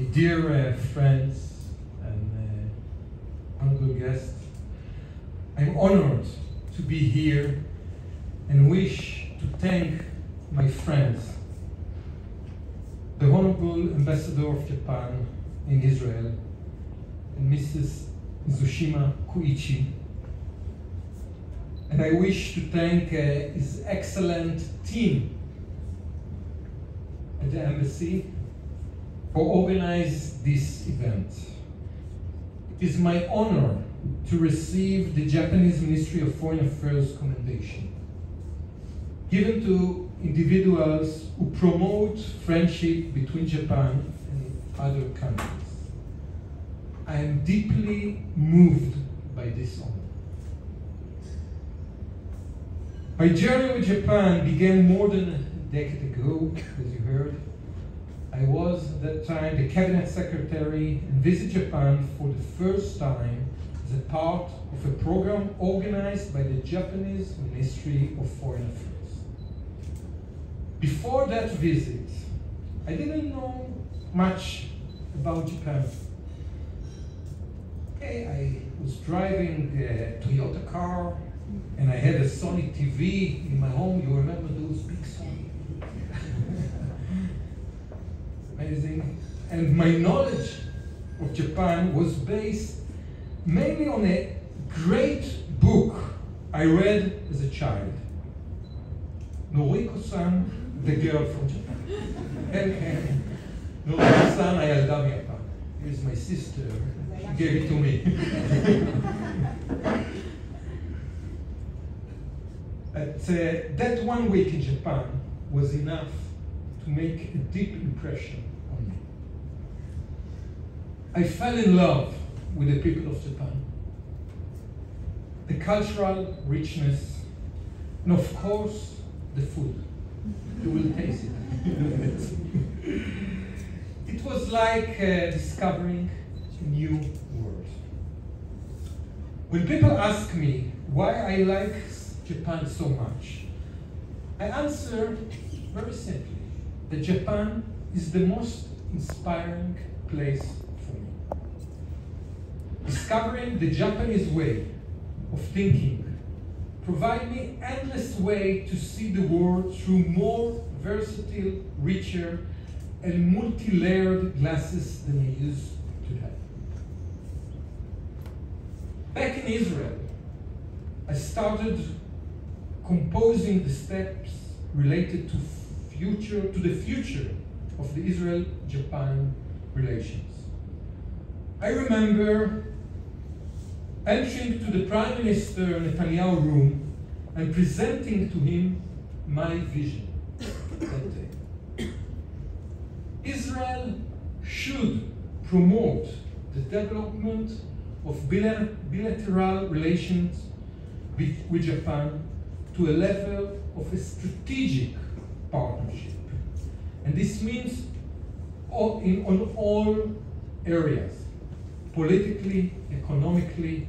dear friends and honorable guests, I'm honored to be here and wish to thank my friends, the Honorable Ambassador of Japan in Israel, and Mrs. Mizushima Koichi. And I wish to thank his excellent team at the embassy for organizing this event. It is my honor to receive the Japanese Ministry of Foreign Affairs commendation, given to individuals who promote friendship between Japan and other countries. I am deeply moved by this honor. My journey with Japan began more than a decade ago, as you heard. I was at that time the cabinet secretary and visited Japan for the first time as a part of a program organized by the Japanese Ministry of Foreign Affairs. Before that visit, I didn't know much about Japan. Okay, I was driving a Toyota car, and I had a Sony TV in my home. You remember those big Sony? Amazing. And my knowledge of Japan was based mainly on a great book I read as a child. Noriko-san, the girl from Japan. Noriko-san, הילדה מיפן. Here's my sister. She gave it to me. But that 1 week in Japan was enough to make a deep impression on me. I fell in love with the people of Japan, the cultural richness, and of course, the food. You will taste it. It was like discovering a new world. When people ask me why I like Japan so much, I answer very simply that Japan is the most inspiring place for me. Discovering the Japanese way of thinking provide me endless way to see the world through more versatile, richer, and multi-layered glasses than I used to have. Back in Israel, I started composing the steps related to the future of the Israel-Japan relations. I remember entering to the Prime Minister Netanyahu room and presenting to him my vision that day. Israel should promote the development of bilateral relations with Japan to a level of a strategic partnership. And this means on all areas, politically, economically,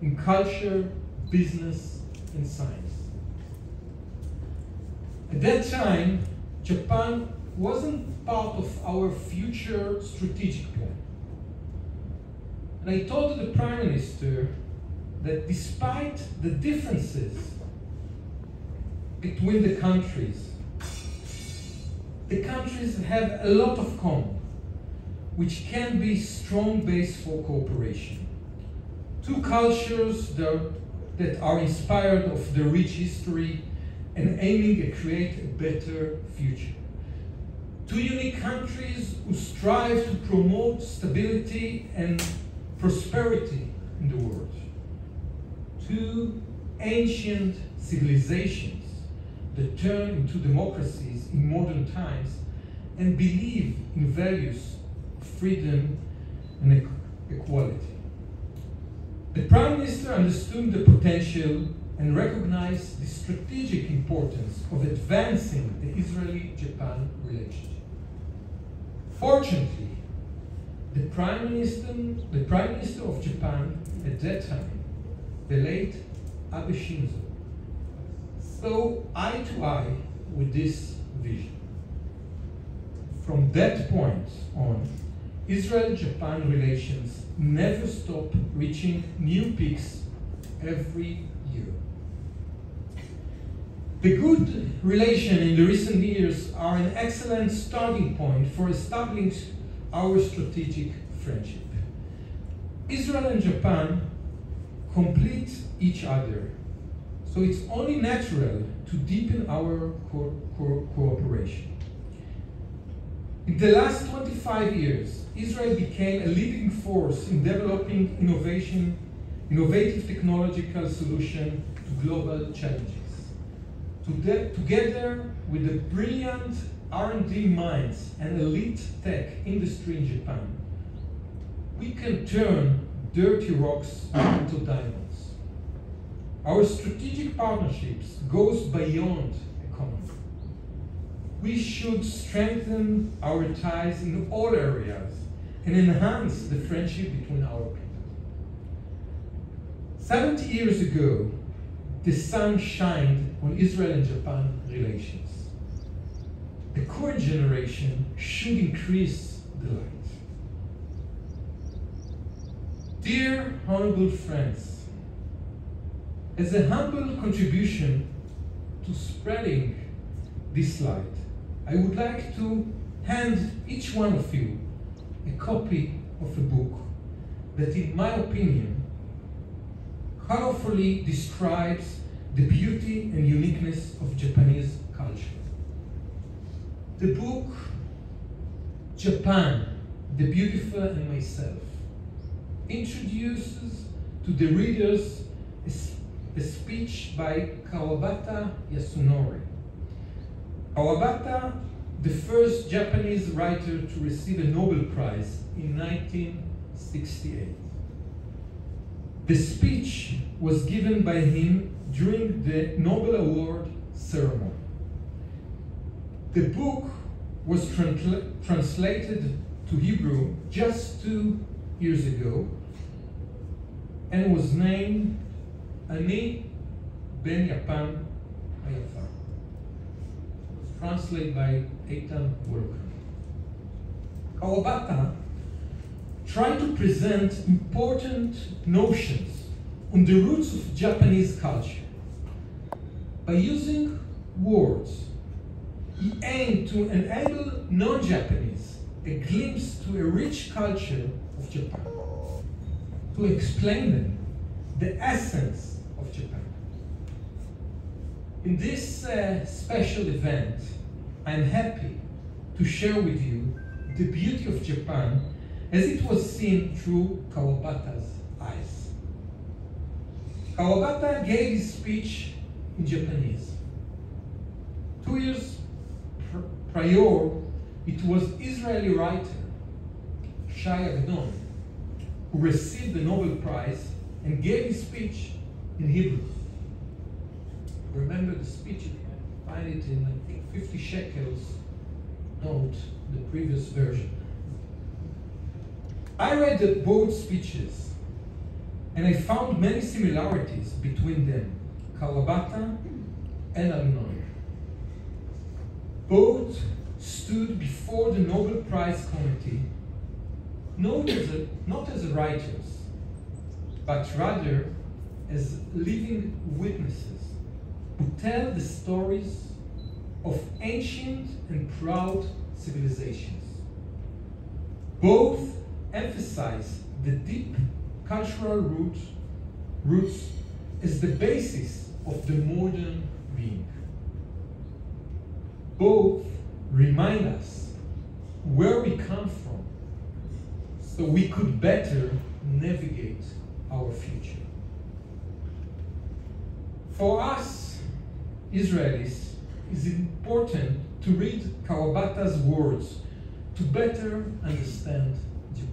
in culture, business, and science. At that time, Japan wasn't part of our future strategic plan. And I told the Prime Minister that despite the differences between the countries have a lot of common, which can be strong base for cooperation. Two cultures that are inspired of their rich history and aiming to create a better future. Two unique countries who strive to promote stability and prosperity in the world. Two ancient civilizations that turn into democracies in modern times and believe in values of freedom and equality. The Prime Minister understood the potential and recognized the strategic importance of advancing the Israeli-Japan relationship. Fortunately, the Prime Minister of Japan at that time, the late Abe Shinzo, saw eye to eye with this vision. From that point on, Israel-Japan relations never stop reaching new peaks every year. The good relations in the recent years are an excellent starting point for establishing our strategic friendship. Israel and Japan complete each other, so it's only natural to deepen our cooperation. In the last 25 years, Israel became a leading force in developing innovative technological solutions to global challenges. Together with the brilliant R&D minds and elite tech industry in Japan, we can turn dirty rocks into diamonds. Our strategic partnerships goes beyond economy. We should strengthen our ties in all areas and enhance the friendship between our people. 70 years ago, the sun shined on Israel and Japan relations. The current generation should increase the light. Dear honorable friends, as a humble contribution to spreading this light, I would like to hand each one of you a copy of a book that, in my opinion, colorfully describes the beauty and uniqueness of Japanese culture. The book, Japan, the Beautiful and Myself, introduces to the readers a speech by Kawabata Yasunori. Kawabata, the first Japanese writer to receive a Nobel Prize in 1968. The speech was given by him during the Nobel Award ceremony. The book was translated to Hebrew just 2 years ago and was named Ani Ben Japan Hayafa. It was translated by Eitan Walker. Kawabata tried to present important notions on the roots of Japanese culture. By using words, he aimed to enable non-Japanese a glimpse to a rich culture of Japan, to explain them the essence of Japan. In this special event, I'm happy to share with you the beauty of Japan as it was seen through Kawabata's eyes. Kawabata gave his speech in Japanese. 2 years prior, it was Israeli writer Shai Agnon who received the Nobel Prize and gave his speech in Hebrew. Remember the speech, you can find it in, I think, 50 shekels note, the previous version. I read both speeches and I found many similarities between them, Kawabata and Agnon. Both stood before the Nobel Prize Committee, not as writers, but rather as living witnesses who tell the stories of ancient and proud civilizations. Both emphasize the deep cultural roots as the basis of the modern being. Both remind us where we come from so we could better navigate our future. For us, Israelis, it's important to read Kawabata's words to better understand Japan.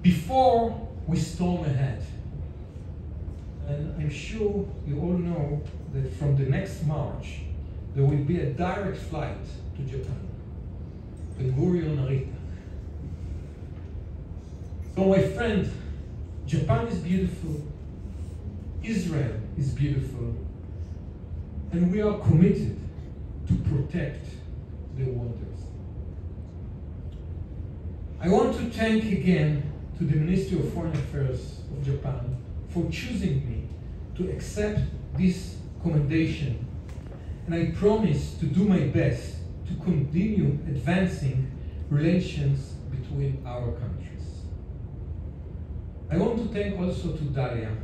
Before we storm ahead, and I'm sure you all know that from the next March, there will be a direct flight to Japan, Ben Gurion Narita. So my friend, Japan is beautiful, Israel is beautiful, and we are committed to protect their wonders. I want to thank again to the Ministry of Foreign Affairs of Japan for choosing me to accept this commendation, and I promise to do my best to continue advancing relations between our countries. I want to thank also to Dalia.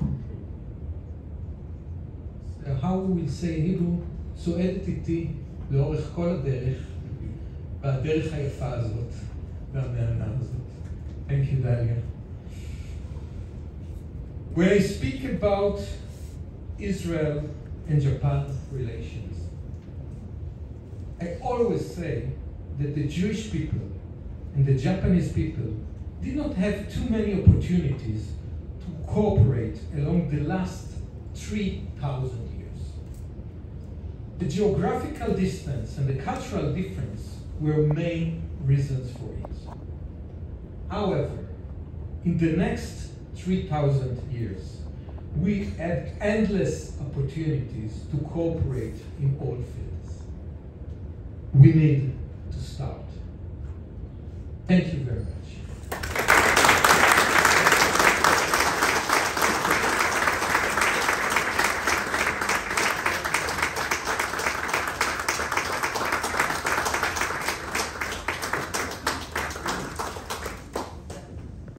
How we will say in Hebrew, צועדת איתי לאורך כל הדרך, והדרך היפה הזאת, והמענה הזאת. Thank you, Dalia. When I speak about Israel and Japan relations, I always say that the Jewish people and the Japanese people did not have too many opportunities to cooperate along the last 3,000 years. The geographical distance and the cultural difference were main reasons for it. However, in the next 3,000 years, we had endless opportunities to cooperate in all fields. We need to start. Thank you very much.